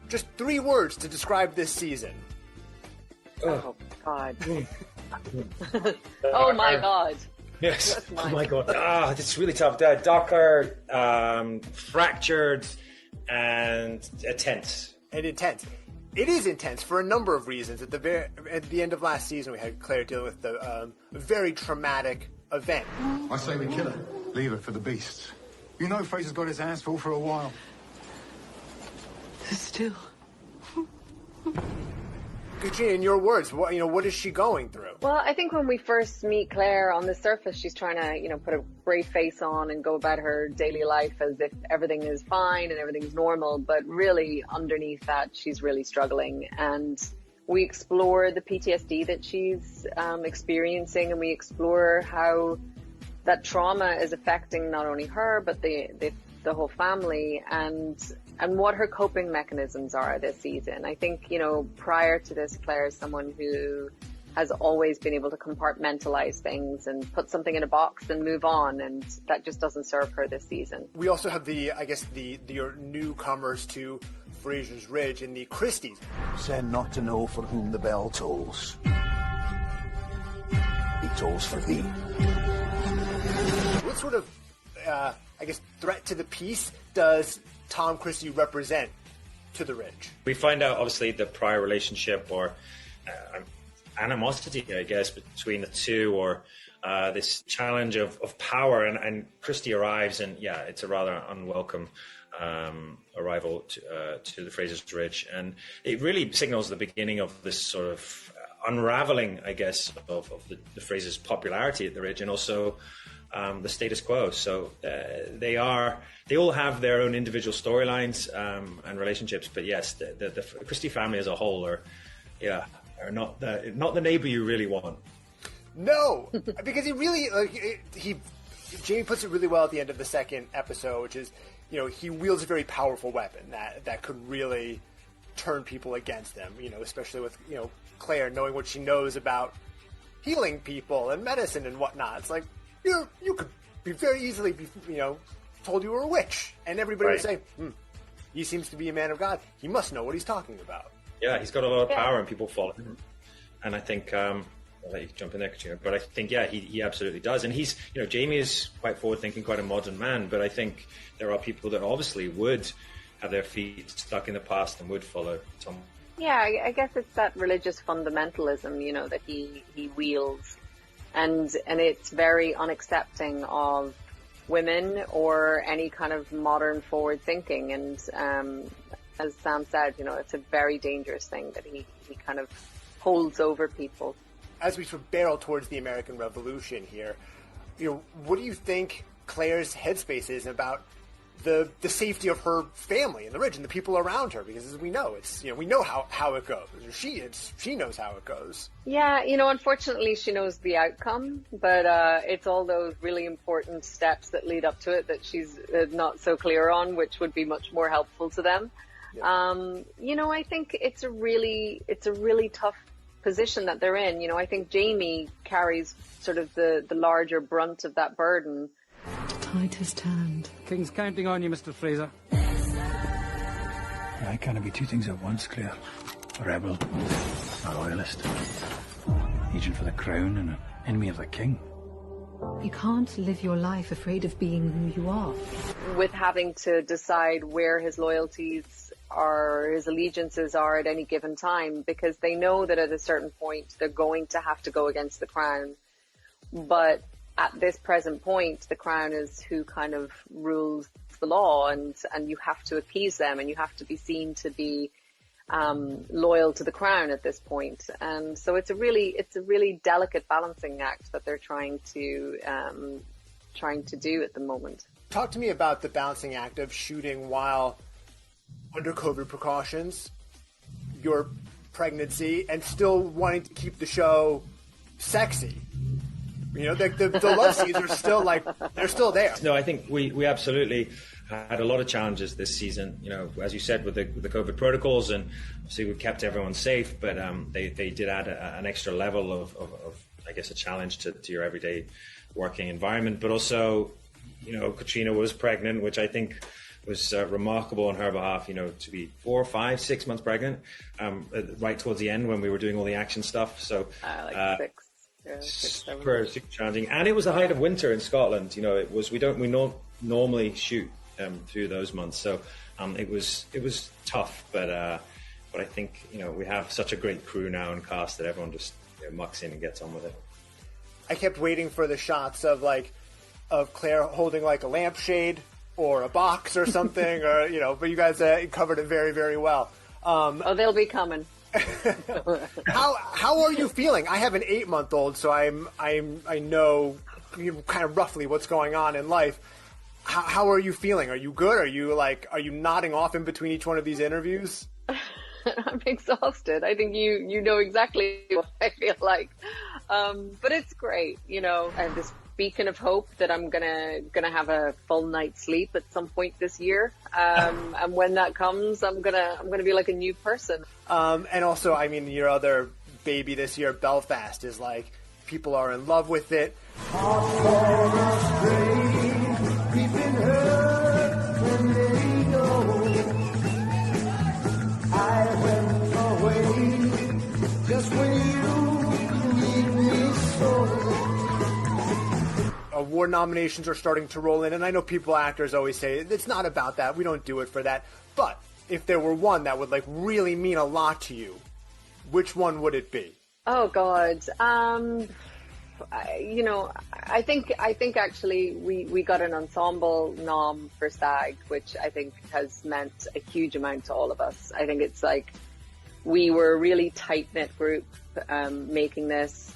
just 3 words to describe this season. Oh, God. Oh, my God. Yes. Oh, my God. It's really tough. Darker, fractured, and tense. And intense. It is intense for a number of reasons. At the end of last season, we had Claire dealing with a very traumatic event. I say we kill her. Leave her for the beasts. You know Fraser's got his hands full for a while. Still. Caitríona, in your words, what is she going through? Well, I think when we first meet Claire, on the surface, she's trying to, put a brave face on and go about her daily life as if everything is fine and everything's normal. But really, underneath that, she's really struggling. And we explore the PTSD that she's experiencing, and we explore how that trauma is affecting not only her, but the whole family, and what her coping mechanisms are this season. I think, prior to this, Claire is someone who has always been able to compartmentalize things and put something in a box and move on, and that just doesn't serve her this season. We also have your newcomers to Fraser's Ridge and the Christies. Send not to know for whom the bell tolls. It tolls for thee. What sort of, threat to the peace does Tom Christie represent to the Ridge? We find out, obviously, the prior relationship or animosity, I guess, between the two, or this challenge of power. And Christie arrives, and it's a rather unwelcome arrival to the Fraser's Ridge. And it really signals the beginning of this sort of unraveling, I guess, of the Fraser's popularity at the Ridge, and also the status quo. So they all have their own individual storylines and relationships, but yes, the Christie family as a whole are not the neighbor you really want. No, because Jamie puts it really well at the end of the second episode, which is, he wields a very powerful weapon that could really turn people against them, especially with, Claire knowing what she knows about healing people and medicine and whatnot. It's like, you could be very easily be, told you were a witch, and everybody would say, he seems to be a man of God. He must know what he's talking about. Yeah, he's got a lot of power, and people follow him. And I think, I'll let you jump in there, Caitríona, but I think, he absolutely does. And he's, Jamie is quite forward-thinking, quite a modern man, but I think there are people that obviously would have their feet stuck in the past and would follow Tom. Yeah, I guess it's that religious fundamentalism, that he wields. And it's very unaccepting of women or any kind of modern forward thinking. And as Sam said, it's a very dangerous thing that he kind of holds over people. As we sort of barrel towards the American Revolution here, what do you think Claire's headspace is about the safety of her family and the Ridge and the people around her? Because as we know, it's we know how it goes. She knows how it goes. Yeah, unfortunately she knows the outcome, but it's all those really important steps that lead up to it that she's not so clear on, which would be much more helpful to them. Yeah. I think it's a really tough position that they're in. I think Jamie carries sort of the larger brunt of that burden. The tide has turned. King's counting on you, Mr. Fraser. I can't be two things at once, Claire. A rebel, a royalist, agent for the crown and an enemy of the king. You can't live your life afraid of being who you are. With having to decide where his loyalties or his allegiances are at any given time, because they know that at a certain point they're going to have to go against the crown. But at this present point, the crown is who kind of rules the law, and you have to appease them, and you have to be seen to be loyal to the crown at this point. And so it's a really delicate balancing act that they're trying to do at the moment. Talk to me about the balancing act of shooting while under COVID precautions, your pregnancy, and still wanting to keep the show sexy. The love scenes are still they're still there. No, I think we absolutely had a lot of challenges this season. As you said, with the COVID protocols, and obviously we kept everyone safe, but they did add an extra level of I guess a challenge to your everyday working environment. But also, Caitríona was pregnant, which I think was remarkable on her behalf, to be 4, 5, 6 months pregnant, right towards the end when we were doing all the action stuff. So like 6. Yeah, 6, 7. super challenging. And it was the height of winter in Scotland. It was, we don't normally shoot through those months. So it was tough, but I think, we have such a great crew now and cast that everyone just mucks in and gets on with it. I kept waiting for the shots of Claire holding like a lampshade or a box or something, or but you guys covered it very, very well. They'll be coming. How are you feeling? I have an 8-month-old, so I know kind of roughly what's going on in life. How are you feeling? Are you good? Are you nodding off in between each one of these interviews? I'm exhausted. I think you know exactly what I feel like. But it's great. I have this beacon of hope that I'm gonna have a full night's sleep at some point this year. And when that comes, I'm gonna be like a new person. And also, I mean, your other baby this year, Belfast, is people are in love with it. Award nominations are starting to roll in, and I know actors always say it's not about that. We don't do it for that. But if there were one that would really mean a lot to you, which one would it be? Oh God, I think actually we got an ensemble nom for SAG, which I think has meant a huge amount to all of us. I think it's we were a really tight-knit group making this.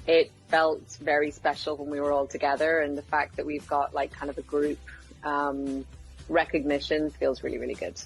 It felt very special when we were all together, and the fact that we've got kind of a group recognition feels really, really good.